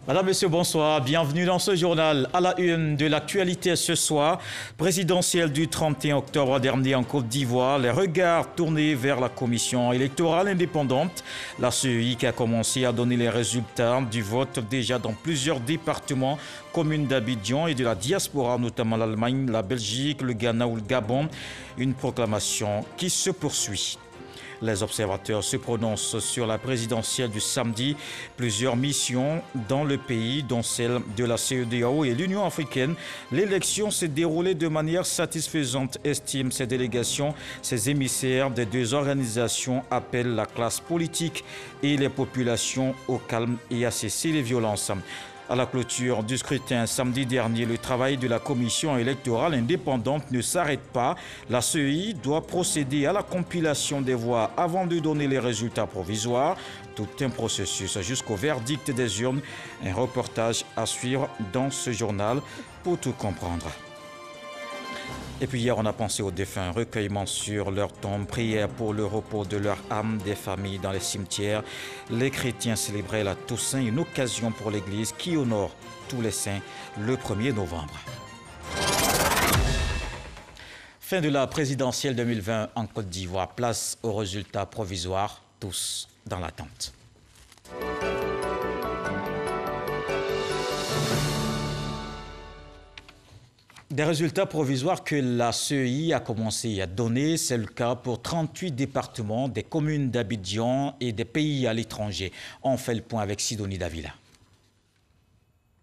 Madame, Monsieur, bonsoir. Bienvenue dans ce journal. À la une de l'actualité ce soir, présidentielle du 31 octobre dernier en Côte d'Ivoire, les regards tournés vers la commission électorale indépendante. La CEI qui a commencé à donner les résultats du vote déjà dans plusieurs départements, communes d'Abidjan et de la diaspora, notamment l'Allemagne, la Belgique, le Ghana ou le Gabon. Une proclamation qui se poursuit. Les observateurs se prononcent sur la présidentielle du samedi. Plusieurs missions dans le pays, dont celle de la CEDEAO et l'Union africaine. L'élection s'est déroulée de manière satisfaisante, estiment ces délégations. Ces émissaires des deux organisations appellent la classe politique et les populations au calme et à cesser les violences. À la clôture du scrutin samedi dernier, le travail de la commission électorale indépendante ne s'arrête pas. La CEI doit procéder à la compilation des voix avant de donner les résultats provisoires. Tout un processus jusqu'au verdict des urnes. Un reportage à suivre dans ce journal pour tout comprendre. Et puis hier, on a pensé aux défunts, recueillement sur leur tombe, prière pour le repos de leur âme, des familles dans les cimetières. Les chrétiens célébraient la Toussaint, une occasion pour l'Église qui honore tous les saints le 1er novembre. Fin de la présidentielle 2020 en Côte d'Ivoire, place aux résultats provisoires, tous dans l'attente. Des résultats provisoires que la CEI a commencé à donner, c'est le cas pour 38 départements, des communes d'Abidjan et des pays à l'étranger. On fait le point avec Sidonie Davila.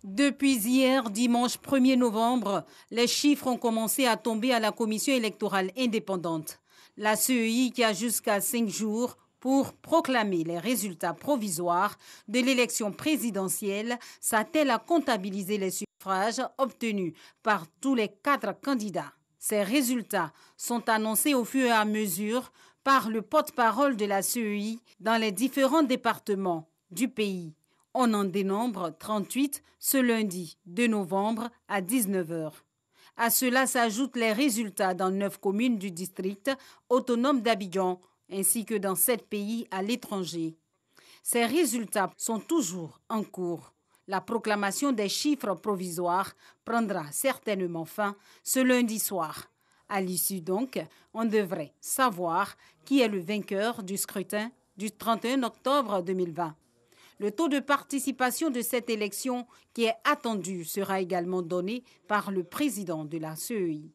Depuis hier, dimanche 1er novembre, les chiffres ont commencé à tomber à la commission électorale indépendante. La CEI qui a jusqu'à 5 jours pour proclamer les résultats provisoires de l'élection présidentielle s'attelle à comptabiliser les suffrages obtenus par tous les 4 candidats. Ces résultats sont annoncés au fur et à mesure par le porte-parole de la CEI dans les différents départements du pays. On en dénombre 38 ce lundi 2 novembre à 19h. À cela s'ajoutent les résultats dans 9 communes du district autonome d'Abidjan, ainsi que dans 7 pays à l'étranger. Ces résultats sont toujours en cours. La proclamation des chiffres provisoires prendra certainement fin ce lundi soir. À l'issue donc, on devrait savoir qui est le vainqueur du scrutin du 31 octobre 2020. Le taux de participation de cette élection qui est attendu sera également donné par le président de la CEI.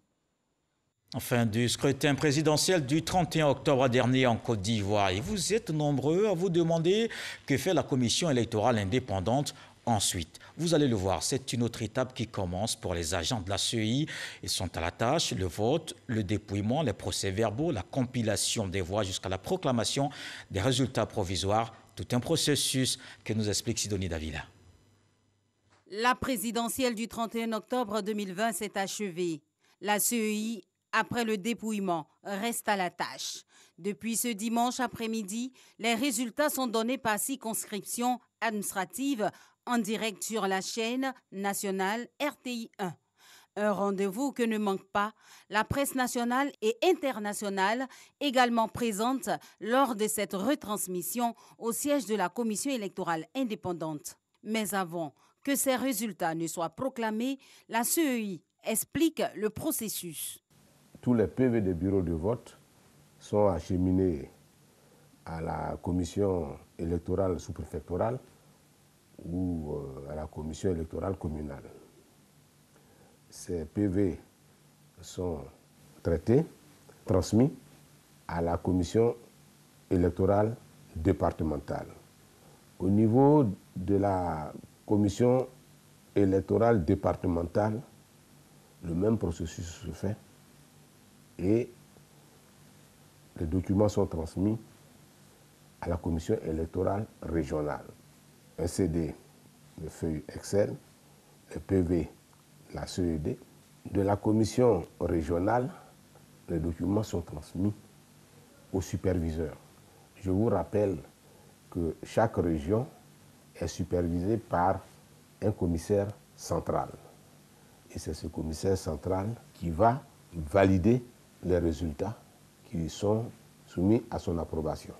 Fin du scrutin présidentiel du 31 octobre dernier en Côte d'Ivoire. Et vous êtes nombreux à vous demander que fait la commission électorale indépendante ensuite. Vous allez le voir, c'est une autre étape qui commence pour les agents de la CEI. Ils sont à la tâche, le vote, le dépouillement, les procès-verbaux, la compilation des voix jusqu'à la proclamation des résultats provisoires. Tout un processus que nous explique Sidonie Davila. La présidentielle du 31 octobre 2020 s'est achevée. La CEI, après le dépouillement, reste à la tâche. Depuis ce dimanche après-midi, les résultats sont donnés par circonscription administrative en direct sur la chaîne nationale RTI 1. Un rendez-vous que ne manque pas la presse nationale et internationale, également présente lors de cette retransmission au siège de la commission électorale indépendante. Mais avant que ces résultats ne soient proclamés, la CEI explique le processus. Tous les PV des bureaux de vote sont acheminés à la commission électorale sous-préfectorale ou à la commission électorale communale. Ces PV sont traités, transmis à la commission électorale départementale. Au niveau de la commission électorale départementale, le même processus se fait et les documents sont transmis à la commission électorale régionale. Un CD, le feuille Excel, le PV, la CED. De la commission régionale, les documents sont transmis au superviseur. Je vous rappelle que chaque région est supervisée par un commissaire central. Et c'est ce commissaire central qui va valider les résultats qui sont soumis à son approbation.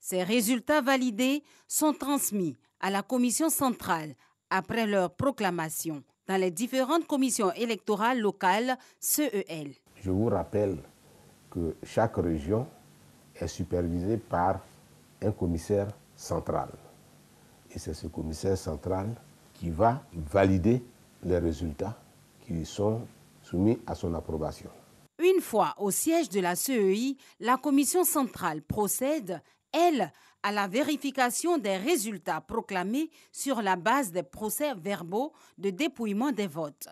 Ces résultats validés sont transmis à la commission centrale après leur proclamation dans les différentes commissions électorales locales CEL. Je vous rappelle que chaque région est supervisée par un commissaire central. Et c'est ce commissaire central qui va valider les résultats qui sont soumis à son approbation. Une fois au siège de la CEI, la commission centrale procède, elle, à la vérification des résultats proclamés sur la base des procès-verbaux de dépouillement des votes.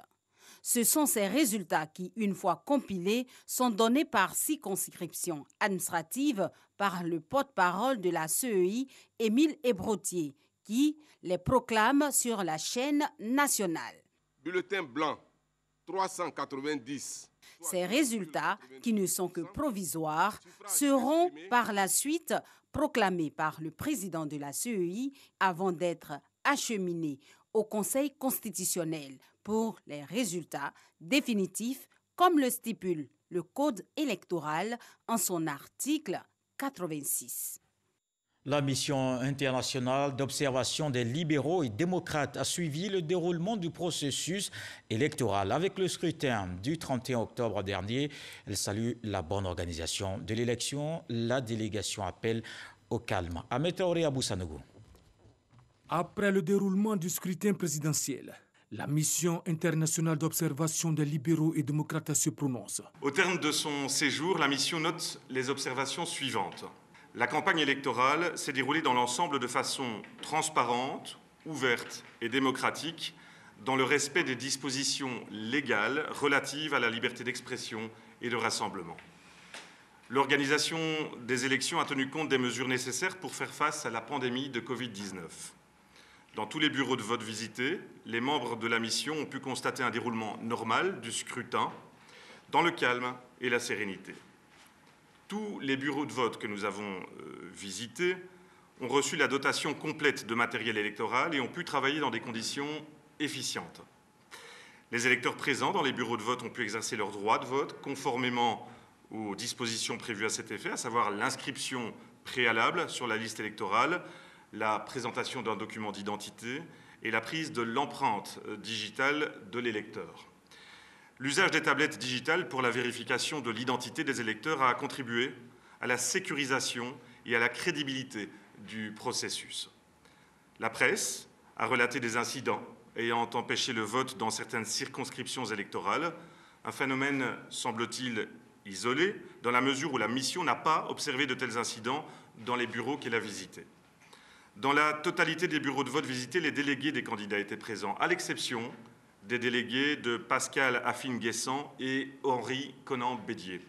Ce sont ces résultats qui, une fois compilés, sont donnés par circonscription administrative par le porte-parole de la CEI, Émile Ebrotier, qui les proclame sur la chaîne nationale. Bulletin blanc, 390. Ces résultats, qui ne sont que provisoires, seront par la suite proclamés par le président de la CEI avant d'être acheminés au Conseil constitutionnel pour les résultats définitifs, comme le stipule le Code électoral en son article 86. La mission internationale d'observation des libéraux et démocrates a suivi le déroulement du processus électoral avec le scrutin du 31 octobre dernier. Elle salue la bonne organisation de l'élection. La délégation appelle au calme. Ahmed Traoré Abou Sanogo. Après le déroulement du scrutin présidentiel, la mission internationale d'observation des libéraux et démocrates se prononce. Au terme de son séjour, la mission note les observations suivantes. La campagne électorale s'est déroulée dans l'ensemble de façon transparente, ouverte et démocratique, dans le respect des dispositions légales relatives à la liberté d'expression et de rassemblement. L'organisation des élections a tenu compte des mesures nécessaires pour faire face à la pandémie de Covid-19. Dans tous les bureaux de vote visités, les membres de la mission ont pu constater un déroulement normal du scrutin, dans le calme et la sérénité. Tous les bureaux de vote que nous avons visités ont reçu la dotation complète de matériel électoral et ont pu travailler dans des conditions efficientes. Les électeurs présents dans les bureaux de vote ont pu exercer leur droit de vote conformément aux dispositions prévues à cet effet, à savoir l'inscription préalable sur la liste électorale, la présentation d'un document d'identité et la prise de l'empreinte digitale de l'électeur. L'usage des tablettes digitales pour la vérification de l'identité des électeurs a contribué à la sécurisation et à la crédibilité du processus. La presse a relaté des incidents ayant empêché le vote dans certaines circonscriptions électorales, un phénomène, semble-t-il, isolé, dans la mesure où la mission n'a pas observé de tels incidents dans les bureaux qu'elle a visités. Dans la totalité des bureaux de vote visités, les délégués des candidats étaient présents, à l'exception des délégués de Pascal Affine-Guessant et Henri Conan-Bédier.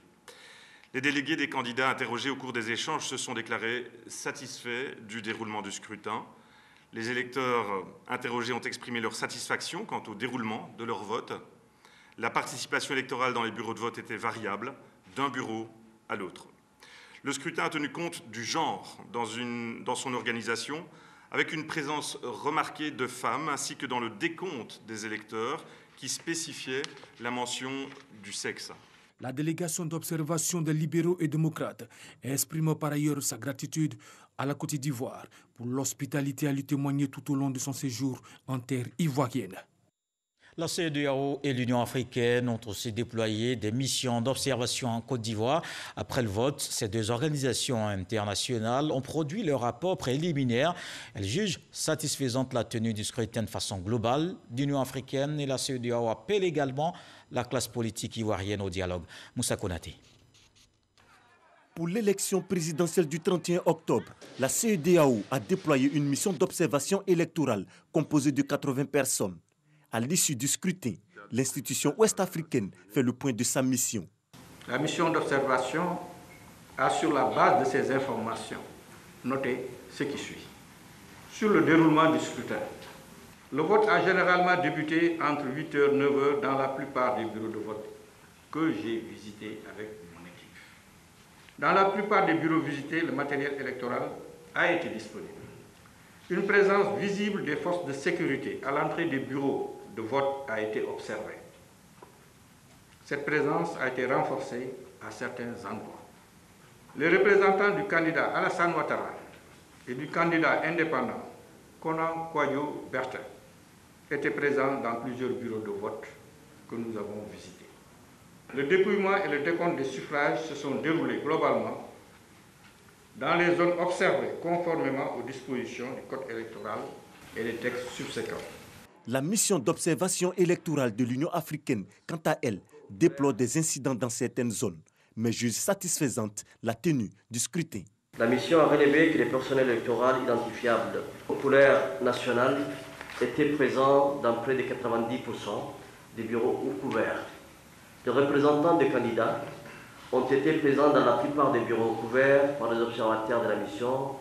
Les délégués des candidats interrogés au cours des échanges se sont déclarés satisfaits du déroulement du scrutin. Les électeurs interrogés ont exprimé leur satisfaction quant au déroulement de leur vote. La participation électorale dans les bureaux de vote était variable d'un bureau à l'autre. Le scrutin a tenu compte du genre dans son organisation, avec une présence remarquée de femmes, ainsi que dans le décompte des électeurs qui spécifiait la mention du sexe. La délégation d'observation des libéraux et démocrates exprime par ailleurs sa gratitude à la Côte d'Ivoire pour l'hospitalité à lui témoigner tout au long de son séjour en terre ivoirienne. La CEDEAO et l'Union africaine ont aussi déployé des missions d'observation en Côte d'Ivoire. Après le vote, ces deux organisations internationales ont produit leur rapport préliminaire. Elles jugent satisfaisante la tenue du scrutin de façon globale. L'Union africaine et la CEDEAO appellent également la classe politique ivoirienne au dialogue. Moussa Konaté. Pour l'élection présidentielle du 31 octobre, la CEDEAO a déployé une mission d'observation électorale composée de 80 personnes. À l'issue du scrutin, l'institution ouest-africaine fait le point de sa mission. La mission d'observation a, sur la base de ces informations, noté ce qui suit. Sur le déroulement du scrutin, le vote a généralement débuté entre 8h et 9h dans la plupart des bureaux de vote que j'ai visités avec mon équipe. Dans la plupart des bureaux visités, le matériel électoral a été disponible. Une présence visible des forces de sécurité à l'entrée des bureaux de vote a été observée. Cette présence a été renforcée à certains endroits. Les représentants du candidat Alassane Ouattara et du candidat indépendant Konan Kwadjo Bertin étaient présents dans plusieurs bureaux de vote que nous avons visités. Le dépouillement et le décompte des suffrages se sont déroulés globalement dans les zones observées conformément aux dispositions du Code électoral et des textes subséquents. La mission d'observation électorale de l'Union africaine, quant à elle, déplore des incidents dans certaines zones, mais juge satisfaisante la tenue du scrutin. La mission a relevé que les personnels électoraux identifiables populaires nationales étaient présents dans près de 90% des bureaux couverts. Les représentants des candidats ont été présents dans la plupart des bureaux couverts par les observateurs de la mission,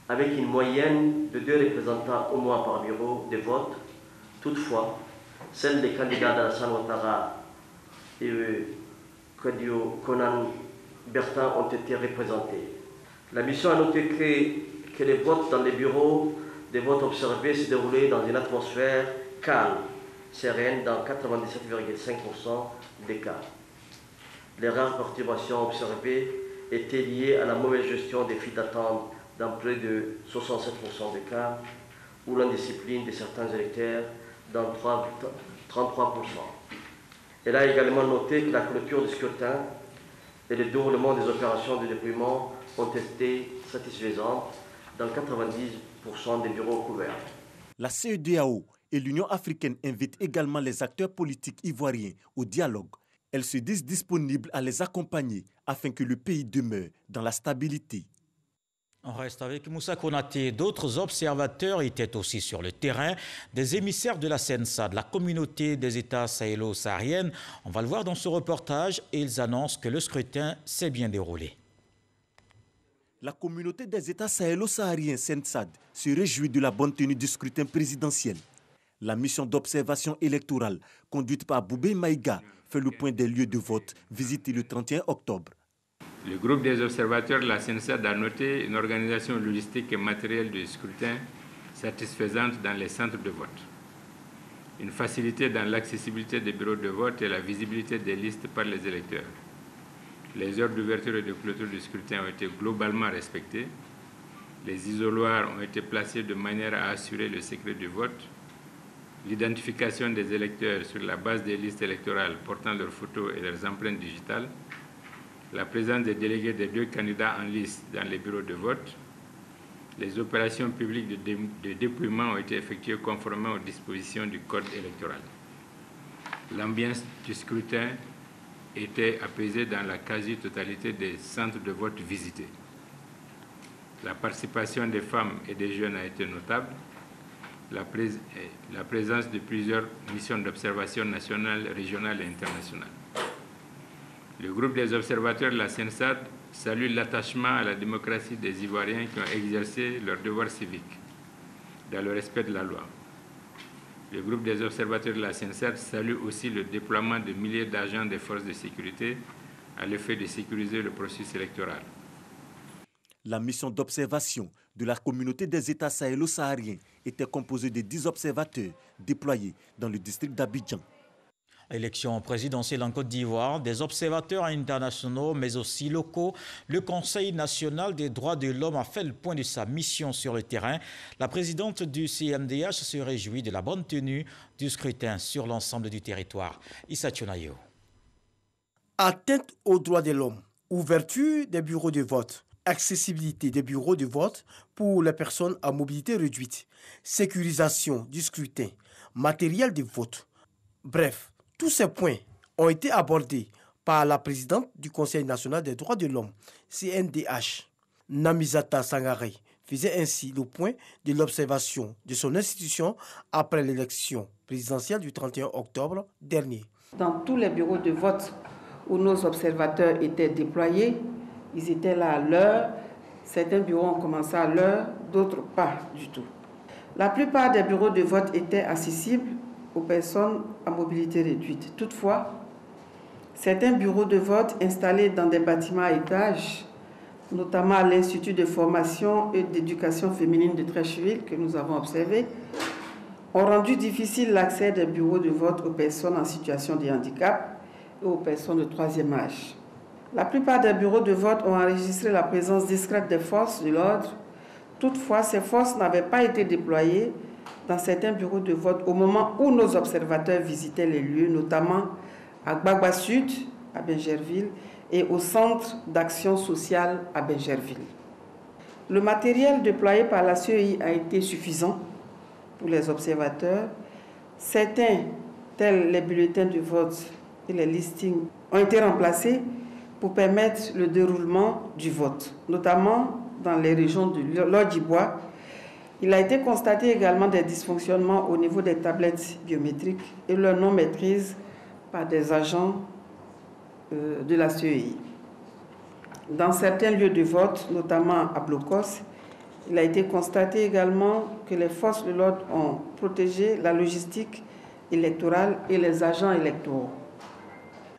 avec une moyenne de 2 représentants au moins par bureau de vote. Toutefois, celles des candidats d'Alassane Ouattara et Kadiou Konan Bertin ont été représentés. La mission a noté que les votes dans les bureaux de vote observés se déroulaient dans une atmosphère calme, sereine dans 97,5% des cas. Les rares perturbations observées étaient liées à la mauvaise gestion des files d'attente dans près de 67% des cas, ou l'indiscipline de certains électeurs dans 33%. Elle a également noté que la clôture du scrutin et le déroulement des opérations de dépouillement ont été satisfaisantes dans 90% des bureaux couverts. La CEDEAO et l'Union africaine invitent également les acteurs politiques ivoiriens au dialogue. Elles se disent disponibles à les accompagner afin que le pays demeure dans la stabilité. On reste avec Moussa Konaté. D'autres observateurs étaient aussi sur le terrain. Des émissaires de la CENSAD, la communauté des États sahélo-sahariennes. On va le voir dans ce reportage et ils annoncent que le scrutin s'est bien déroulé. La communauté des États sahélo-sahariens CENSAD se réjouit de la bonne tenue du scrutin présidentiel. La mission d'observation électorale conduite par Boubé Maïga fait le point des lieux de vote visités le 31 octobre. Le groupe des observateurs de la CENSAD a noté une organisation logistique et matérielle de scrutin satisfaisante dans les centres de vote, une facilité dans l'accessibilité des bureaux de vote et la visibilité des listes par les électeurs. Les heures d'ouverture et de clôture du scrutin ont été globalement respectées. Les isoloirs ont été placés de manière à assurer le secret du vote. L'identification des électeurs sur la base des listes électorales portant leurs photos et leurs empreintes digitales. La présence des délégués des 2 candidats en liste dans les bureaux de vote. Les opérations publiques de dépouillement ont été effectuées conformément aux dispositions du Code électoral. L'ambiance du scrutin était apaisée dans la quasi-totalité des centres de vote visités. La participation des femmes et des jeunes a été notable. La présence de plusieurs missions d'observation nationales, régionales et internationales. Le groupe des observateurs de la CENSAD salue l'attachement à la démocratie des Ivoiriens qui ont exercé leur devoir civique dans le respect de la loi. Le groupe des observateurs de la CENSAD salue aussi le déploiement de milliers d'agents des forces de sécurité à l'effet de sécuriser le processus électoral. La mission d'observation de la communauté des États sahélo-sahariens était composée de 10 observateurs déployés dans le district d'Abidjan. Élection présidentielle en Côte d'Ivoire, des observateurs internationaux mais aussi locaux. Le Conseil national des droits de l'homme a fait le point de sa mission sur le terrain. La présidente du CNDH se réjouit de la bonne tenue du scrutin sur l'ensemble du territoire. Issa Tchonayo. Atteinte aux droits de l'homme, ouverture des bureaux de vote, accessibilité des bureaux de vote pour les personnes à mobilité réduite, sécurisation du scrutin, matériel de vote. Bref, tous ces points ont été abordés par la présidente du Conseil national des droits de l'homme, CNDH. Namizata Sangare faisait ainsi le point de l'observation de son institution après l'élection présidentielle du 31 octobre dernier. Dans tous les bureaux de vote où nos observateurs étaient déployés, ils étaient là à l'heure. Certains bureaux ont commencé à l'heure, d'autres pas du tout. La plupart des bureaux de vote étaient accessibles aux personnes à mobilité réduite. Toutefois, certains bureaux de vote installés dans des bâtiments à étages, notamment à l'Institut de formation et d'éducation féminine de Treichville que nous avons observé, ont rendu difficile l'accès des bureaux de vote aux personnes en situation de handicap et aux personnes de 3e âge. La plupart des bureaux de vote ont enregistré la présence discrète des forces de l'ordre. Toutefois, ces forces n'avaient pas été déployées dans certains bureaux de vote au moment où nos observateurs visitaient les lieux, notamment à Gbagba Sud, à Bingerville, et au centre d'action sociale à Bingerville. Le matériel déployé par la CEI a été suffisant pour les observateurs. Certains, tels les bulletins de vote et les listings, ont été remplacés pour permettre le déroulement du vote, notamment dans les régions de l'Odjibois. Il a été constaté également des dysfonctionnements au niveau des tablettes biométriques et leur non-maîtrise par des agents de la CEI. Dans certains lieux de vote, notamment à Blocos, il a été constaté également que les forces de l'ordre ont protégé la logistique électorale et les agents électoraux.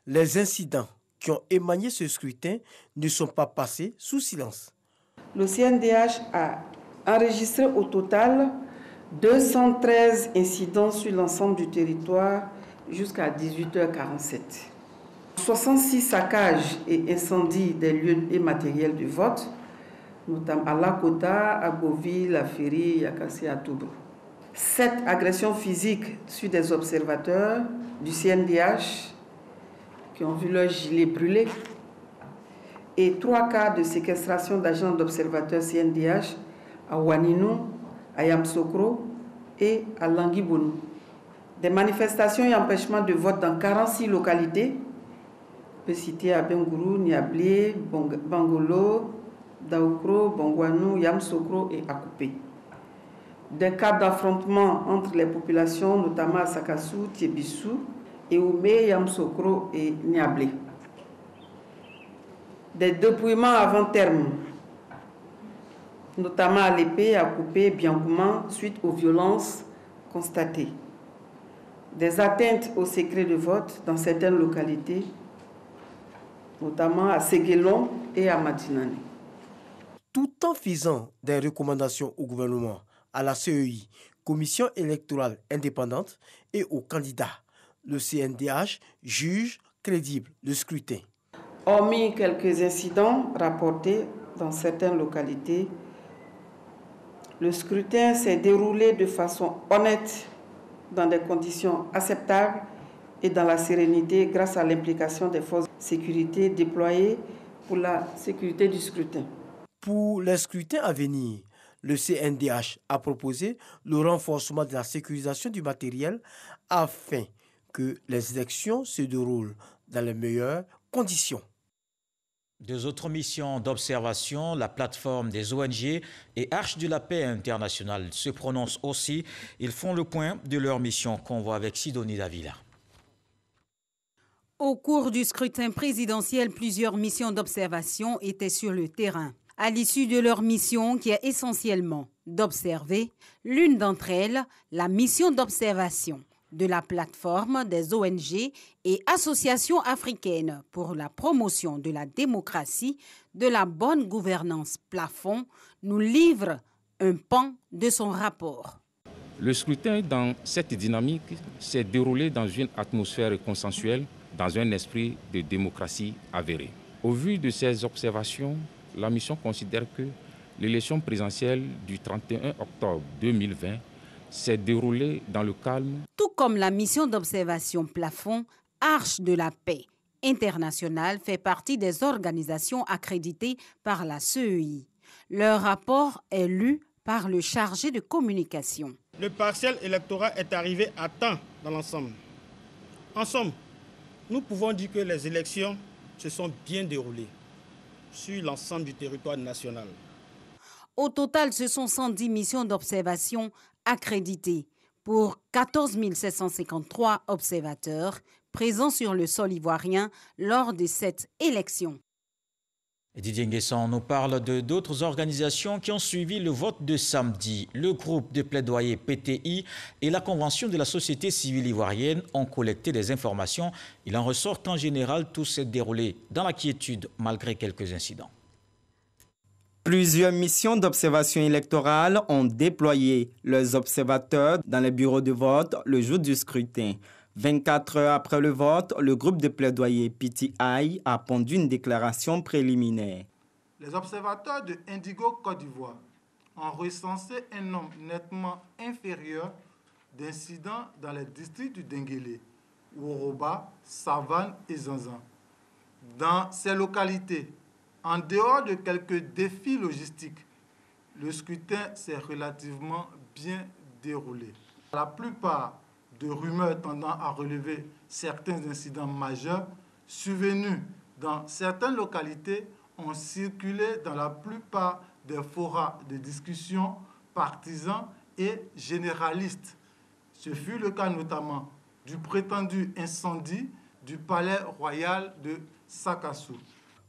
Les incidents qui ont émané ce scrutin ne sont pas passés sous silence. Le CNDH a enregistré au total 213 incidents sur l'ensemble du territoire jusqu'à 18h47. 66 saccages et incendies des lieux et matériels de vote, notamment à Lakota, à Beauville, à Ferry, à Kassé, à Toubou. 7 agressions physiques sur des observateurs du CNDH qui ont vu leur gilet brûlé et 3 cas de séquestration d'agents d'observateurs CNDH à Ouaninou, à Yamsokro et à Languiboun. Des manifestations et empêchements de vote dans 46 localités. On peut citer à Bengourou, Niablé, Bangolo, Daoukro, Bongwanou, Yamsokro et Akoupé. Des cas d'affrontement entre les populations, notamment à Sakassou, Tiebissou, Eoumé, Yamsokro et Niablé. Des dépouillements avant terme, notamment à l'épée, à Coupé, Biancouma, suite aux violences constatées. Des atteintes au secret de vote dans certaines localités, notamment à Séguélon et à Matinane. Tout en faisant des recommandations au gouvernement, à la CEI, Commission électorale indépendante, et aux candidats, le CNDH juge crédible le scrutin. Hormis quelques incidents rapportés dans certaines localités, le scrutin s'est déroulé de façon honnête, dans des conditions acceptables et dans la sérénité grâce à l'implication des forces de sécurité déployées pour la sécurité du scrutin. Pour les scrutins à venir, le CNDH a proposé le renforcement de la sécurisation du matériel afin que les élections se déroulent dans les meilleures conditions. 2 autres missions d'observation, la plateforme des ONG et Arche de la Paix internationale se prononcent aussi. Ils font le point de leur mission qu'on voit avec Sidonie Davila. Au cours du scrutin présidentiel, plusieurs missions d'observation étaient sur le terrain. À l'issue de leur mission, qui est essentiellement d'observer, l'une d'entre elles, la mission d'observation de la plateforme des ONG et associations africaines pour la promotion de la démocratie, de la bonne gouvernance plafond, nous livre un pan de son rapport. Le scrutin dans cette dynamique s'est déroulé dans une atmosphère consensuelle, dans un esprit de démocratie avérée. Au vu de ces observations, la mission considère que l'élection présidentielle du 31 octobre 2020 s'est déroulée dans le calme. Tout comme la mission d'observation plafond, Arche de la Paix internationale fait partie des organisations accréditées par la CEI. Leur rapport est lu par le chargé de communication. Le partiel électoral est arrivé à temps dans l'ensemble. En somme, nous pouvons dire que les élections se sont bien déroulées sur l'ensemble du territoire national. Au total, ce sont 110 missions d'observation accréditées pour 14 753 observateurs présents sur le sol ivoirien lors de cette élection. Didier Nguesson nous parle de d'autres organisations qui ont suivi le vote de samedi. Le groupe de plaidoyer PTI et la Convention de la société civile ivoirienne ont collecté des informations. Il en ressort qu'en général, tout s'est déroulé dans la quiétude malgré quelques incidents. Plusieurs missions d'observation électorale ont déployé leurs observateurs dans les bureaux de vote le jour du scrutin. 24 heures après le vote, le groupe de plaidoyer PTI a pondu une déclaration préliminaire. Les observateurs de Indigo Côte d'Ivoire ont recensé un nombre nettement inférieur d'incidents dans les districts du Denguélé, Woroba, Savane et Zanzan. Dans ces localités, en dehors de quelques défis logistiques, le scrutin s'est relativement bien déroulé. La plupart de rumeurs tendant à relever certains incidents majeurs survenus dans certaines localités ont circulé dans la plupart des forats de discussion partisans et généralistes. Ce fut le cas notamment du prétendu incendie du palais royal de Sakassou.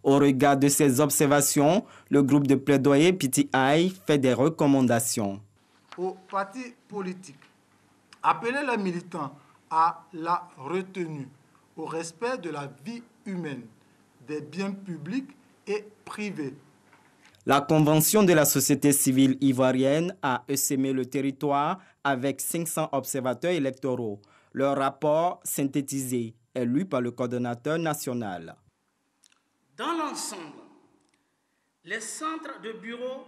Au regard de ces observations, le groupe de plaidoyer PTI fait des recommandations. Aux partis politiques, appeler les militants à la retenue, au respect de la vie humaine, des biens publics et privés. La Convention de la société civile ivoirienne a essaimé le territoire avec 500 observateurs électoraux. Leur rapport synthétisé est lu par le coordonnateur national. Dans l'ensemble, les centres de bureaux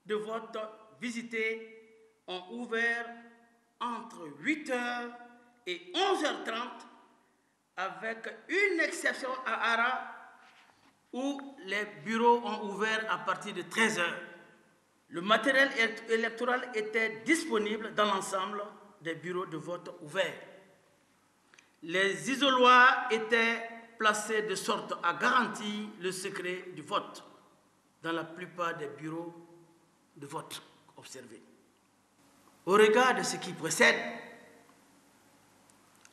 de vote visités ont ouvert entre 8h et 11h30, avec une exception à Ara, où les bureaux ont ouvert à partir de 13h. Le matériel électoral était disponible dans l'ensemble des bureaux de vote ouverts. Les isoloirs étaient placés de sorte à garantir le secret du vote dans la plupart des bureaux de vote observés. Au regard de ce qui précède,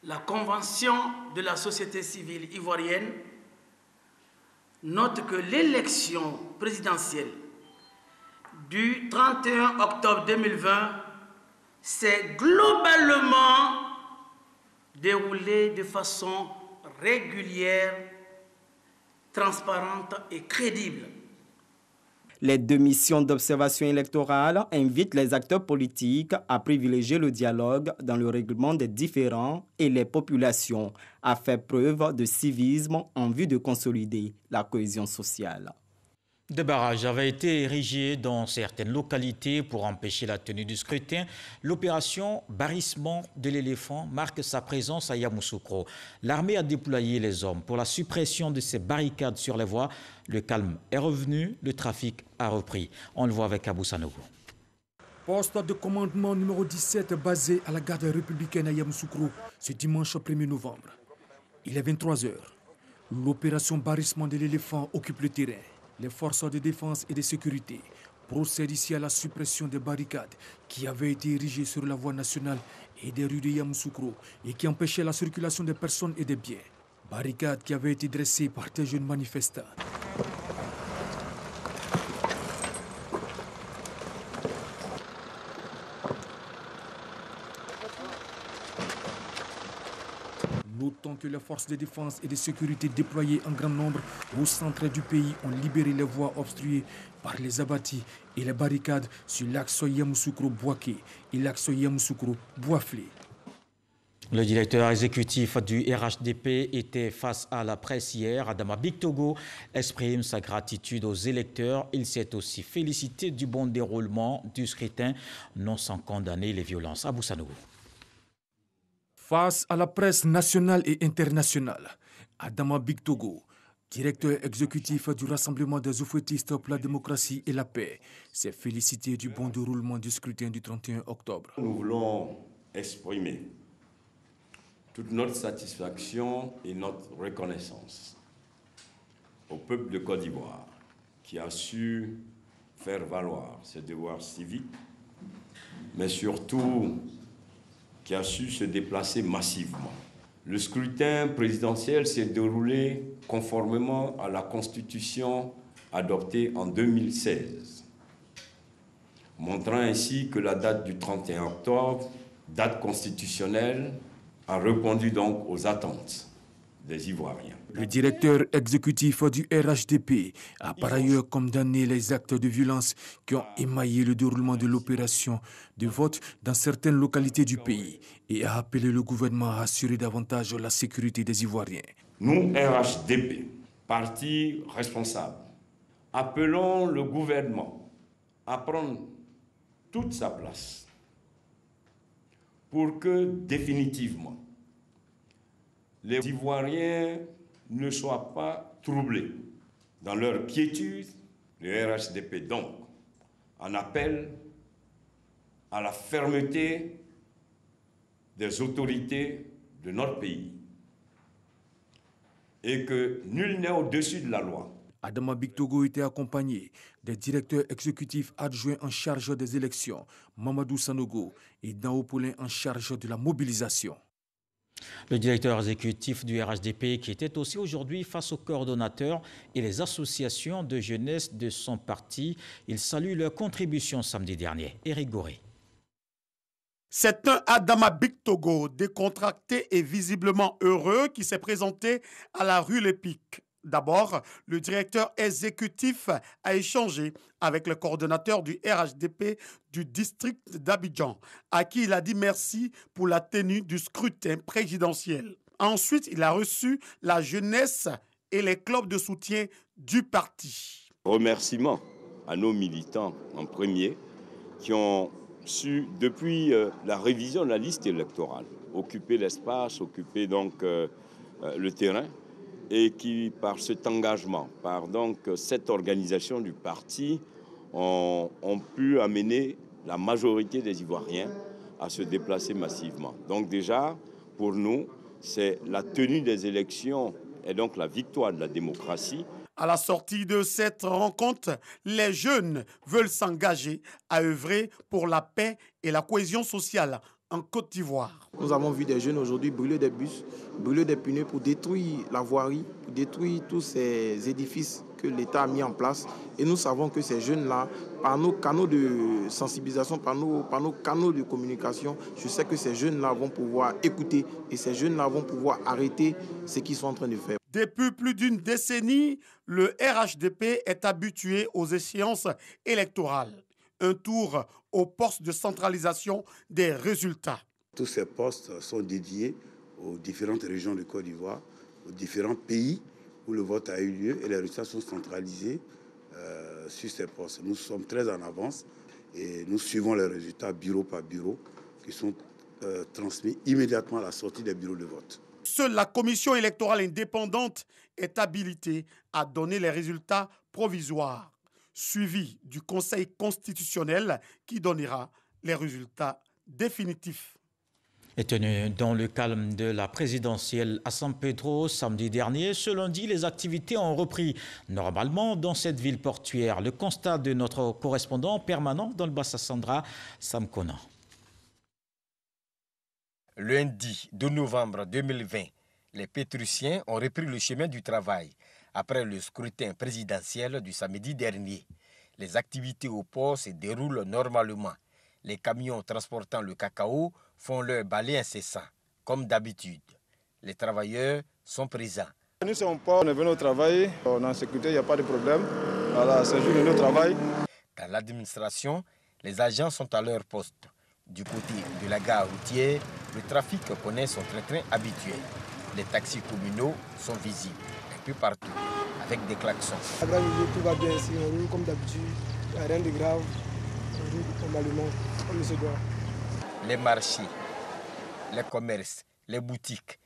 la Convention de la société civile ivoirienne note que l'élection présidentielle du 31 octobre 2020 s'est globalement déroulée de façon régulière, transparente et crédible. Les deux missions d'observation électorale invitent les acteurs politiques à privilégier le dialogue dans le règlement des différends et les populations à faire preuve de civisme en vue de consolider la cohésion sociale. Des barrages avaient été érigés dans certaines localités pour empêcher la tenue du scrutin. L'opération Barrissement de l'éléphant marque sa présence à Yamoussoukro. L'armée a déployé les hommes pour la suppression de ces barricades sur les voies. Le calme est revenu, le trafic a repris. On le voit avec Abou Sanogo. Poste de commandement numéro 17 basé à la garde républicaine à Yamoussoukro ce dimanche 1er novembre. Il est 23h. L'opération Barrissement de l'éléphant occupe le terrain. Les forces de défense et de sécurité procèdent ici à la suppression des barricades qui avaient été érigées sur la voie nationale et des rues de Yamoussoukro et qui empêchaient la circulation des personnes et des biens. Barricades qui avaient été dressées par des jeunes manifestants. Notons que les forces de défense et de sécurité déployées en grand nombre au centre du pays ont libéré les voies obstruées par les abattis et les barricades sur l'axe Yamoussoukro-Bouaké et l'axe Yamoussoukro-Bouaflé. Le directeur exécutif du RHDP était face à la presse hier. Adama Bictogo exprime sa gratitude aux électeurs. Il s'est aussi félicité du bon déroulement du scrutin, non sans condamner les violences. Abou Sanogo. Face à la presse nationale et internationale, Adama Bictogo, directeur exécutif du Rassemblement des oufouettistes pour la démocratie et la paix, s'est félicité du bon déroulement du scrutin du 31 octobre. Nous voulons exprimer toute notre satisfaction et notre reconnaissance au peuple de Côte d'Ivoire qui a su faire valoir ses devoirs civiques, mais surtout qui a su se déplacer massivement. Le scrutin présidentiel s'est déroulé conformément à la Constitution adoptée en 2016, montrant ainsi que la date du 31 octobre, date constitutionnelle, a répondu donc aux attentes des Ivoiriens. Le directeur exécutif du RHDP a par ailleurs condamné les actes de violence qui ont émaillé le déroulement de l'opération de vote dans certaines localités du pays et a appelé le gouvernement à assurer davantage la sécurité des Ivoiriens. Nous, RHDP, parti responsable, appelons le gouvernement à prendre toute sa place pour que définitivement les Ivoiriens ne soient pas troublés dans leur quiétude. Le RHDP donc en appelle à la fermeté des autorités de notre pays et que nul n'est au-dessus de la loi. Adama Bictogo était accompagné des directeurs exécutifs adjoints en charge des élections, Mamadou Sanogo, et Dao Poulin en charge de la mobilisation. Le directeur exécutif du RHDP qui était aussi aujourd'hui face aux coordonnateurs et les associations de jeunesse de son parti. Il salue leur contribution samedi dernier. Éric Goré. C'est un Adama Bictogo décontracté et visiblement heureux qui s'est présenté à la rue Lépic. D'abord, le directeur exécutif a échangé avec le coordonnateur du RHDP du district d'Abidjan, à qui il a dit merci pour la tenue du scrutin présidentiel. Ensuite, il a reçu la jeunesse et les clubs de soutien du parti. Remerciements à nos militants en premier qui ont su, depuis la révision de la liste électorale, occuper l'espace, occuper donc le terrain, et qui, par cet engagement, par donc cette organisation du parti, ont pu amener la majorité des Ivoiriens à se déplacer massivement. Donc déjà, pour nous, c'est la tenue des élections et donc la victoire de la démocratie. À la sortie de cette rencontre, les jeunes veulent s'engager à œuvrer pour la paix et la cohésion sociale en Côte d'Ivoire. Nous avons vu des jeunes aujourd'hui brûler des bus, brûler des pneus pour détruire la voirie, pour détruire tous ces édifices que l'État a mis en place. Et nous savons que ces jeunes-là, par nos canaux de sensibilisation, par nos canaux de communication, je sais que ces jeunes-là vont pouvoir écouter et ces jeunes-là vont pouvoir arrêter ce qu'ils sont en train de faire. Depuis plus d'une décennie, le RHDP est habitué aux échéances électorales. Un tour aux postes de centralisation des résultats. Tous ces postes sont dédiés aux différentes régions de Côte d'Ivoire, aux différents pays où le vote a eu lieu et les résultats sont centralisés sur ces postes. Nous sommes très en avance et nous suivons les résultats bureau par bureau qui sont transmis immédiatement à la sortie des bureaux de vote. Seule la commission électorale indépendante est habilitée à donner les résultats provisoires, suivi du Conseil constitutionnel qui donnera les résultats définitifs. Et tenu dans le calme de la présidentielle à San Pedro samedi dernier, ce lundi, les activités ont repris normalement dans cette ville portuaire. Le constat de notre correspondant permanent dans le Bassa-Sandra, Sam Conan. Lundi 2 novembre 2020, les Pétrusiens ont repris le chemin du travail après le scrutin présidentiel du samedi dernier. Les activités au port se déroulent normalement. Les camions transportant le cacao font leur balai incessant, comme d'habitude. Les travailleurs sont présents. Nous sommes pas, on est venu au travail, on est en sécurité, il n'y a pas de problème. Voilà, c'est juste notre travail. Dans l'administration, les agents sont à leur poste. Du côté de la gare routière, le trafic connaît son train-train habituel. Les taxis communaux sont visibles un peu partout, avec des klaxons. Tout va bien ici, on roule comme d'habitude, il n'y a rien de grave, on roule normalement, comme il se doit. Les marchés, les commerces, les boutiques,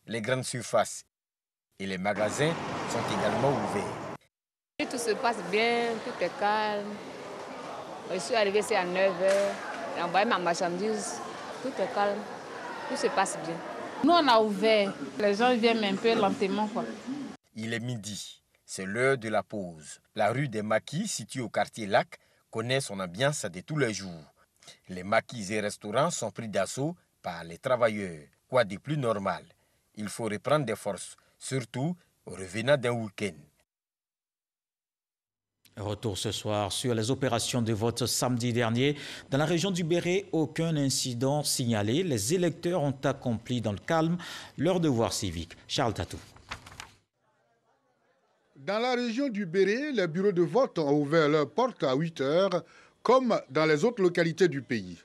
les grandes surfaces et les magasins sont également ouverts. Tout se passe bien, tout est calme. Je suis arrivé ici à 9h, j'ai envoyé ma marchandise, tout est calme, tout se passe bien. Nous, on a ouvert, les gens viennent un peu lentement, quoi. Il est midi, c'est l'heure de la pause. La rue des Maquis, située au quartier Lac, connaît son ambiance de tous les jours. Les maquis et restaurants sont pris d'assaut par les travailleurs. Quoi de plus normal? Il faut reprendre des forces, surtout revenant d'un week-end. Retour ce soir sur les opérations de vote samedi dernier. Dans la région du Béret, aucun incident signalé. Les électeurs ont accompli dans le calme leur devoir civique. Charles Tatou. Dans la région du Béret, les bureaux de vote ont ouvert leurs portes à 8 heures, comme dans les autres localités du pays.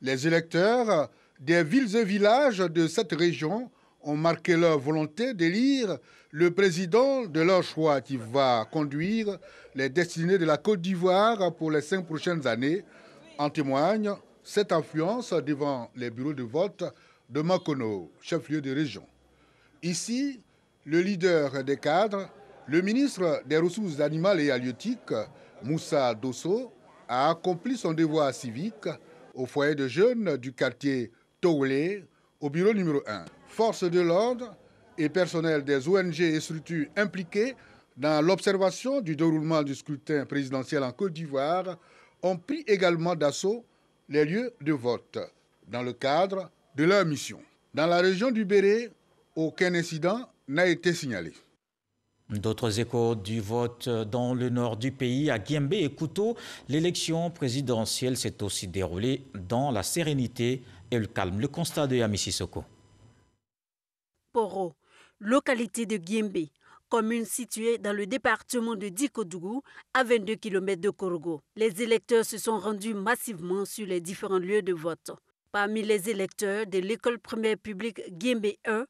Les électeurs des villes et villages de cette région ont marqué leur volonté d'élire le président de leur choix qui va conduire les destinées de la Côte d'Ivoire pour les 5 prochaines années. En témoigne cette influence devant les bureaux de vote de Makono, chef-lieu de région. Ici, le leader des cadres, le ministre des Ressources animales et halieutiques, Moussa Dosso, a accompli son devoir civique au foyer de jeunes du quartier Toulé, au bureau numéro 1. Forces de l'ordre et personnel des ONG et structures impliquées dans l'observation du déroulement du scrutin présidentiel en Côte d'Ivoire ont pris également d'assaut les lieux de vote dans le cadre de leur mission. Dans la région du Béré, aucun incident n'a été signalé. D'autres échos du vote dans le nord du pays, à Guimbé et Kouto, l'élection présidentielle s'est aussi déroulée dans la sérénité et le calme. Le constat de Yami Sissoko. Poro, localité de Guimbé, commune située dans le département de Dikodougou, à 22 km de Korogo. Les électeurs se sont rendus massivement sur les différents lieux de vote. Parmi les électeurs de l'école primaire publique Guimbé 1,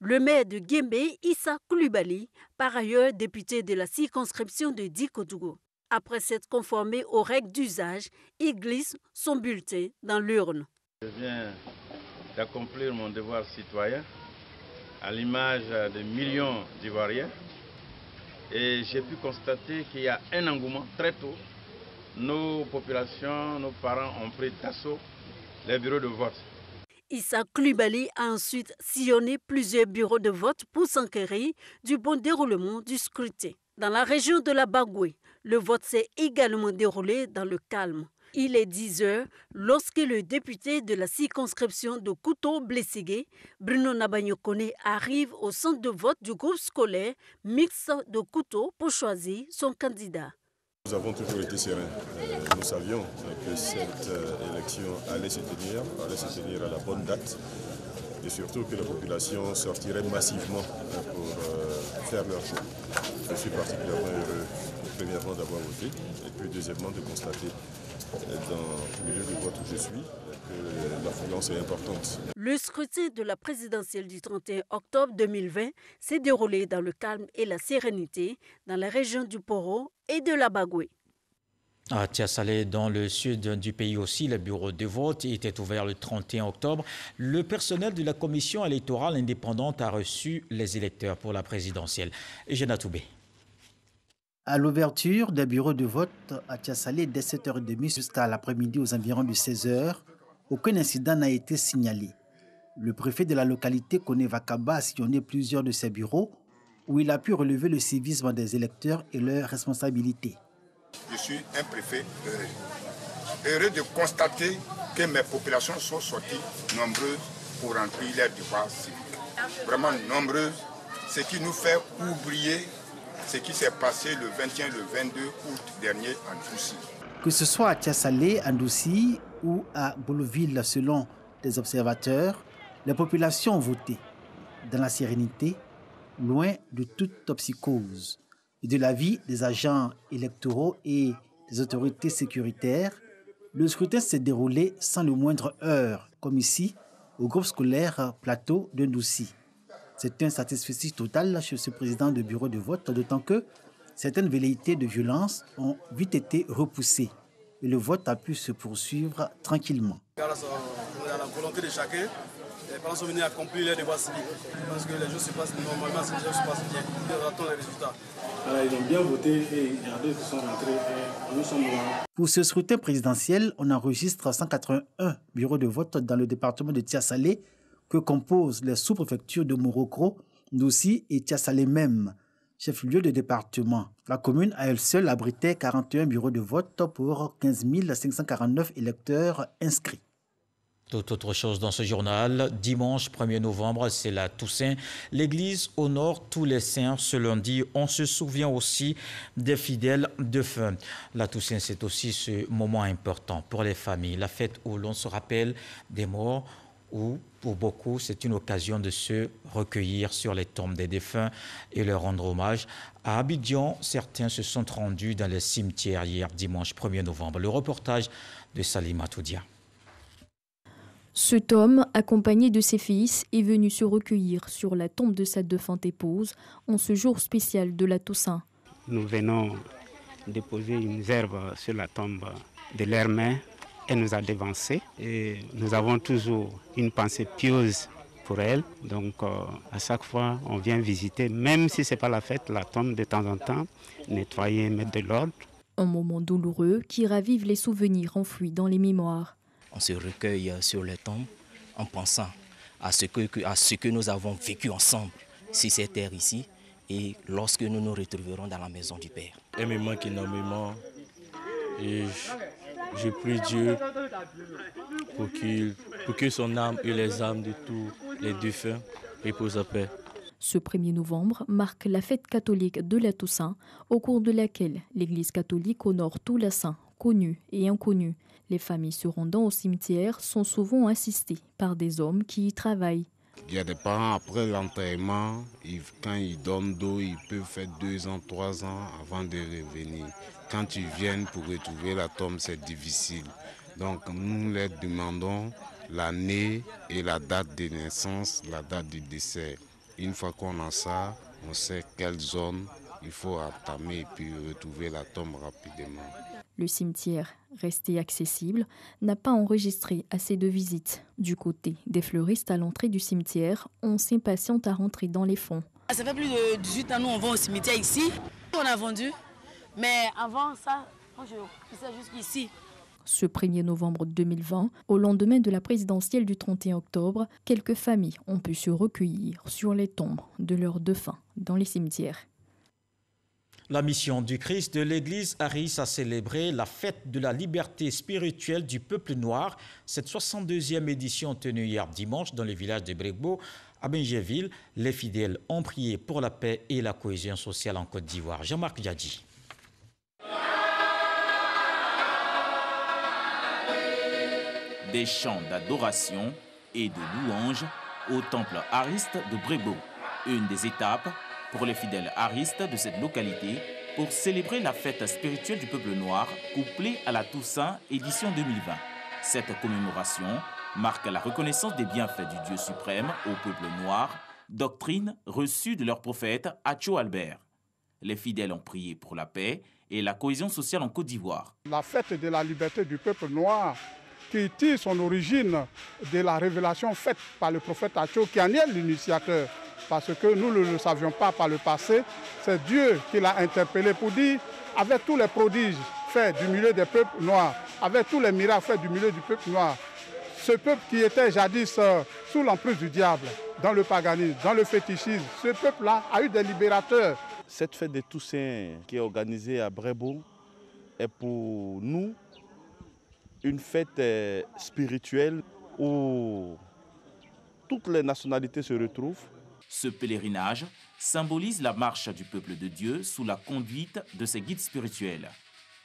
le maire de Guimbé, Issa Koulibaly, par ailleurs député de la circonscription de Dikodougou. Après s'être conformé aux règles d'usage, il glisse son bulletin dans l'urne. Je viens d'accomplir mon devoir citoyen à l'image de millions d'Ivoiriens et j'ai pu constater qu'il y a un engouement très tôt. Nos populations, nos parents ont pris d'assaut les bureaux de vote. Issa Koulibaly a ensuite sillonné plusieurs bureaux de vote pour s'enquérir du bon déroulement du scrutin. Dans la région de la Bagoué, le vote s'est également déroulé dans le calme. Il est 10 heures lorsque le député de la circonscription de Kouto-Blessigué, Bruno Nabanyokone, arrive au centre de vote du groupe scolaire mixte de Kouto pour choisir son candidat. Nous avons toujours été sereins. Nous savions que cette élection allait se tenir à la bonne date et surtout que la population sortirait massivement pour faire leur choix. Je suis particulièrement heureux, premièrement, d'avoir voté et puis deuxièmement de constater dans le lieu de vote où je suis que l'affluence est importante. Le scrutin de la présidentielle du 31 octobre 2020 s'est déroulé dans le calme et la sérénité dans la région du Poro et de la Bagoué. À Tiasalé, dans le sud du pays aussi, le bureau de vote était ouvert le 31 octobre. Le personnel de la commission électorale indépendante a reçu les électeurs pour la présidentielle. Eugène Toubé. À l'ouverture des bureaux de vote à Tiasalé dès 7h30 jusqu'à l'après-midi aux environs de 16h, aucun incident n'a été signalé. Le préfet de la localité, Kone Vakaba, a sillonné plusieurs de ces bureaux où il a pu relever le civisme des électeurs et leurs responsabilités. Je suis un préfet heureux de constater que mes populations sont sorties nombreuses pour remplir leur devoir civique. Vraiment nombreuses, ce qui nous fait oublier ce qui s'est passé le 21 et le 22 août dernier en Doussi. Que ce soit à Tiasalé, en Doussi ou à Boloville, selon des observateurs, les populations ont voté dans la sérénité, loin de toute psychose. Et de l'avis des agents électoraux et des autorités sécuritaires, le scrutin s'est déroulé sans le moindre heurt, comme ici, au groupe scolaire Plateau de Doussi. C'est un satisfecit total chez ce président de bureau de vote, d'autant que certaines velléités de violence ont vite été repoussées et le vote a pu se poursuivre tranquillement. Grâce à la volonté de chacun, les parents sont venus accomplir leur devoir civique. Parce que les choses se passent normalement, si les choses se passent bien, nous attendons les résultats. Alors, ils ont bien voté et il y a d'autres qui sont rentrés et nous sommes là. Pour ce scrutin présidentiel, on enregistre 181 bureaux de vote dans le département de Tiasalé que composent les sous-préfectures de Morocco, Doussi et Tiasalé même, chef-lieu de département. La commune à elle seule abritait 41 bureaux de vote pour 15 549 électeurs inscrits. Tout autre chose dans ce journal. Dimanche 1er novembre, c'est la Toussaint. L'église honore tous les saints ce lundi. On se souvient aussi des fidèles défunts. La Toussaint, c'est aussi ce moment important pour les familles. La fête où l'on se rappelle des morts, ou pour beaucoup, c'est une occasion de se recueillir sur les tombes des défunts et leur rendre hommage. À Abidjan, certains se sont rendus dans les cimetières hier dimanche 1er novembre. Le reportage de Salima Toudia. Cet homme, accompagné de ses fils, est venu se recueillir sur la tombe de sa défunte épouse en ce jour spécial de la Toussaint. Nous venons déposer une herbe sur la tombe de leur mère. Elle nous a dévancés et nous avons toujours une pensée pieuse pour elle. Donc à chaque fois, on vient visiter, même si ce n'est pas la fête, la tombe de temps en temps, nettoyer, mettre de l'ordre. Un moment douloureux qui ravive les souvenirs enfouis dans les mémoires. On se recueille sur les tombes en pensant à ce que nous avons vécu ensemble sur cette terre ici et lorsque nous nous retrouverons dans la maison du Père. Elle me manque énormément et je prie Dieu pour que son âme et les âmes de tous les défunts reposent en paix. Ce 1er novembre marque la fête catholique de la Toussaint, au cours de laquelle l'Église catholique honore tous les saints, connus et inconnus. Les familles se rendant au cimetière sont souvent assistées par des hommes qui y travaillent. Il y a des parents, après l'enterrement, quand ils donnent d'eau, ils peuvent faire 2 ans, 3 ans avant de revenir. Quand ils viennent pour retrouver la tombe, c'est difficile. Donc nous leur demandons l'année et la date de naissance, la date du décès. Une fois qu'on a ça, on sait quelle zone il faut entamer et puis retrouver la tombe rapidement. Le cimetière, resté accessible, n'a pas enregistré assez de visites. Du côté des fleuristes à l'entrée du cimetière, on s'impatiente à rentrer dans les fonds. Ça fait plus de 18 ans nous on va au cimetière ici. On a vendu, mais avant ça, je poussais jusqu'ici. Ce 1er novembre 2020, au lendemain de la présidentielle du 31 octobre, quelques familles ont pu se recueillir sur les tombes de leurs défunts dans les cimetières. La mission du Christ de l'Église Harris a célébré la fête de la liberté spirituelle du peuple noir. Cette 62e édition tenue hier dimanche dans le village de Bregbo, à Benjéville. Les fidèles ont prié pour la paix et la cohésion sociale en Côte d'Ivoire. Jean-Marc Diadji. Des chants d'adoration et de louanges au temple hariste de Bregbo. Une des étapes pour les fidèles haristes de cette localité pour célébrer la fête spirituelle du peuple noir couplée à la Toussaint édition 2020. Cette commémoration marque la reconnaissance des bienfaits du Dieu suprême au peuple noir, doctrine reçue de leur prophète Acho Albert. Les fidèles ont prié pour la paix et la cohésion sociale en Côte d'Ivoire. La fête de la liberté du peuple noir qui tire son origine de la révélation faite par le prophète Acho qui en est l'initiateur. Parce que nous ne le savions pas par le passé, c'est Dieu qui l'a interpellé pour dire, avec tous les prodiges faits du milieu des peuples noirs, avec tous les miracles faits du milieu du peuple noir, ce peuple qui était jadis sous l'emprise du diable, dans le paganisme, dans le fétichisme, ce peuple-là a eu des libérateurs. Cette fête de Toussaint qui est organisée à Bregbo est pour nous une fête spirituelle où toutes les nationalités se retrouvent. Ce pèlerinage symbolise la marche du peuple de Dieu sous la conduite de ses guides spirituels.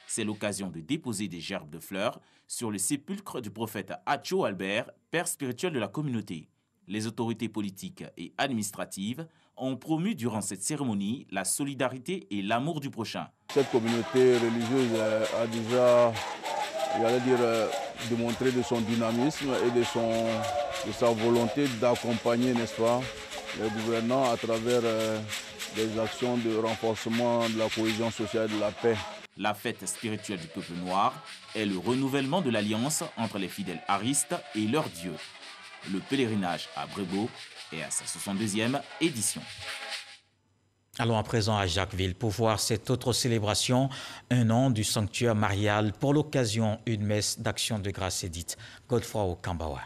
C'est l'occasion de déposer des gerbes de fleurs sur le sépulcre du prophète Acho Albert, père spirituel de la communauté. Les autorités politiques et administratives ont promu durant cette cérémonie la solidarité et l'amour du prochain. Cette communauté religieuse a déjà, j'allais dire, démontré de son dynamisme et de sa volonté d'accompagner, n'est-ce pas, les gouvernants à travers des actions de renforcement de la cohésion sociale et de la paix. La fête spirituelle du peuple noir est le renouvellement de l'alliance entre les fidèles haristes et leur Dieu. Le pèlerinage à Bregbo est à sa 62e édition. Allons à présent à Jacquesville pour voir cette autre célébration, un an du sanctuaire marial. Pour l'occasion, une messe d'action de grâce est dite. Godefroy Okambawa.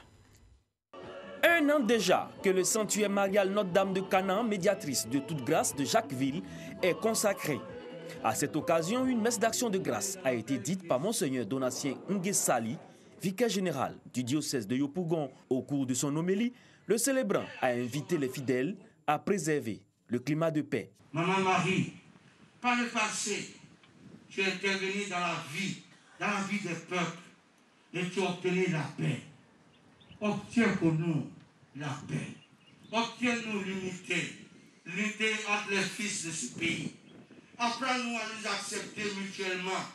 Un an déjà que le sanctuaire marial Notre-Dame de Canaan, médiatrice de toute grâce de Jacquesville, est consacré. À cette occasion, une messe d'action de grâce a été dite par Monseigneur Donatien Nguessali, vicaire général du diocèse de Yopougon. Au cours de son homélie, le célébrant a invité les fidèles à préserver le climat de paix. Maman Marie, par le passé, tu es intervenue dans la vie des peuples, et tu as obtenu la paix. Obtiens pour nous la paix. Obtiens-nous l'unité entre les fils de ce pays. Apprends-nous à nous accepter mutuellement.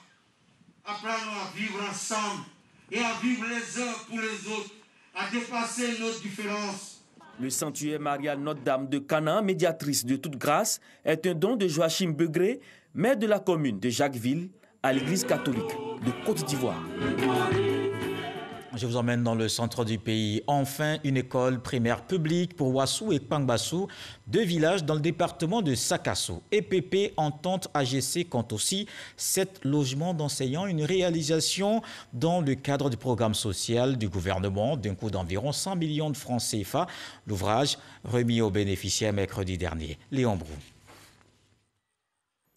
Apprends-nous à vivre ensemble et à vivre les uns pour les autres à dépasser nos différences. Le sanctuaire Mariale Notre-Dame de Canaan, médiatrice de toute grâce, est un don de Joachim Begré, maire de la commune de Jacquesville, à l'église catholique de Côte d'Ivoire. Je vous emmène dans le centre du pays. Enfin, une école primaire publique pour Ouassou et Kpangbassou, deux villages dans le département de Sakasso. EPP Entente AGC compte aussi 7 logements d'enseignants, une réalisation dans le cadre du programme social du gouvernement d'un coût d'environ 100 millions de francs CFA. L'ouvrage remis aux bénéficiaires mercredi dernier. Léon Brou.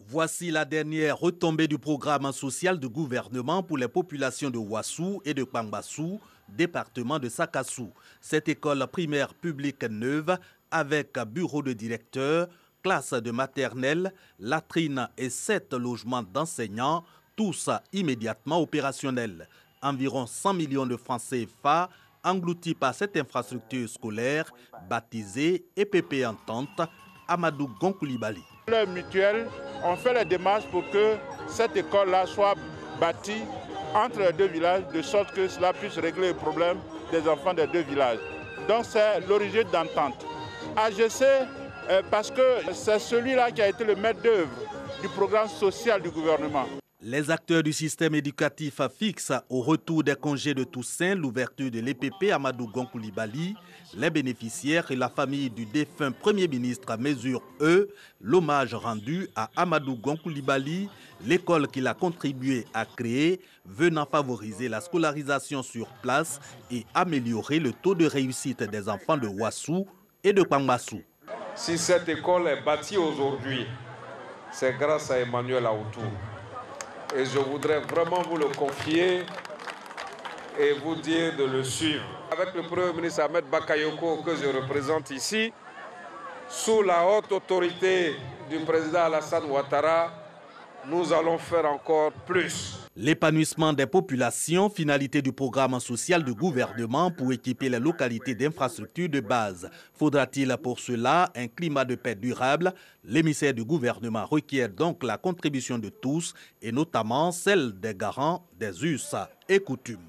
Voici la dernière retombée du programme social du gouvernement pour les populations de Ouassou et de Kpangbassou, département de Sakassou. Cette école primaire publique neuve, avec bureau de directeur, classe de maternelle, latrine et 7 logements d'enseignants, tous immédiatement opérationnels. Environ 100 millions de francs CFA engloutis par cette infrastructure scolaire baptisée EPP Entente Amadou Gon Coulibaly. Les mutuelles ont fait les démarches pour que cette école-là soit bâtie entre les deux villages, de sorte que cela puisse régler le problème des enfants des deux villages. Donc c'est l'origine d'entente. AGC, parce que c'est celui-là qui a été le maître d'œuvre du programme social du gouvernement. Les acteurs du système éducatif fixent au retour des congés de Toussaint l'ouverture de l'EPP Amadou Gon Coulibaly. Les bénéficiaires et la famille du défunt Premier ministre mesurent, eux, l'hommage rendu à Amadou Gon Coulibaly, l'école qu'il a contribué à créer, venant favoriser la scolarisation sur place et améliorer le taux de réussite des enfants de Ouassou et de Kpangbassou. Si cette école est bâtie aujourd'hui, c'est grâce à Emmanuel Aoutou. Et je voudrais vraiment vous le confier et vous dire de le suivre. Avec le Premier ministre Ahmed Bakayoko que je représente ici, sous la haute autorité du président Alassane Ouattara, nous allons faire encore plus. L'épanouissement des populations, finalité du programme social du gouvernement pour équiper les localités d'infrastructures de base. Faudra-t-il pour cela un climat de paix durable? L'émissaire du gouvernement requiert donc la contribution de tous et notamment celle des garants des us et coutumes.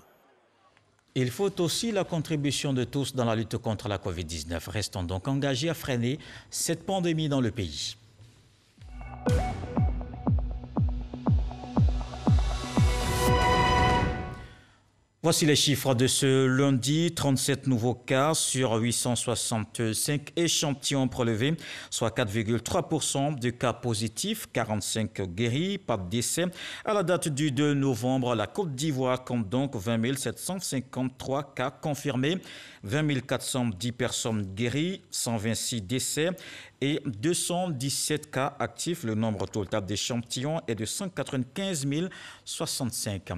Il faut aussi la contribution de tous dans la lutte contre la Covid-19. Restons donc engagés à freiner cette pandémie dans le pays. Voici les chiffres de ce lundi. 37 nouveaux cas sur 865 échantillons prélevés, soit 4,3% de cas positifs, 45 guéris, pas de décès. À la date du 2 novembre, la Côte d'Ivoire compte donc 20 753 cas confirmés, 20 410 personnes guéries, 126 décès et 217 cas actifs. Le nombre total d'échantillons est de 195 065.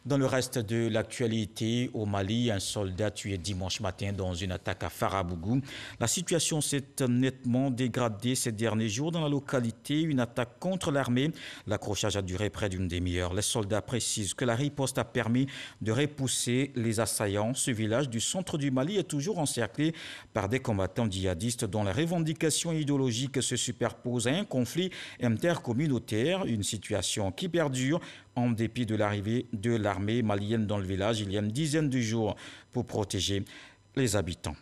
Dans le reste de l'actualité, au Mali, un soldat tué dimanche matin dans une attaque à Farabougou. La situation s'est nettement dégradée ces derniers jours dans la localité. Une attaque contre l'armée. L'accrochage a duré près d'une demi-heure. Les soldats précisent que la riposte a permis de repousser les assaillants. Ce village du centre du Mali est toujours encerclé par des combattants djihadistes dont les revendications idéologiques se superposent à un conflit intercommunautaire, une situation qui perdure en dépit de l'arrivée de l'armée malienne dans le village il y a une dizaine de jours pour protéger les habitants.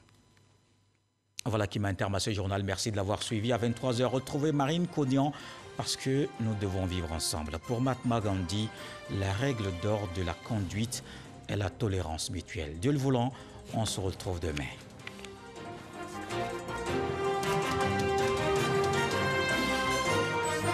Voilà qui m'interme à ce journal. Merci de l'avoir suivi. À 23h, retrouvez Marine Cognan parce que nous devons vivre ensemble. Pour Mahatma Gandhi, la règle d'or de la conduite est la tolérance mutuelle. Dieu le voulant, on se retrouve demain.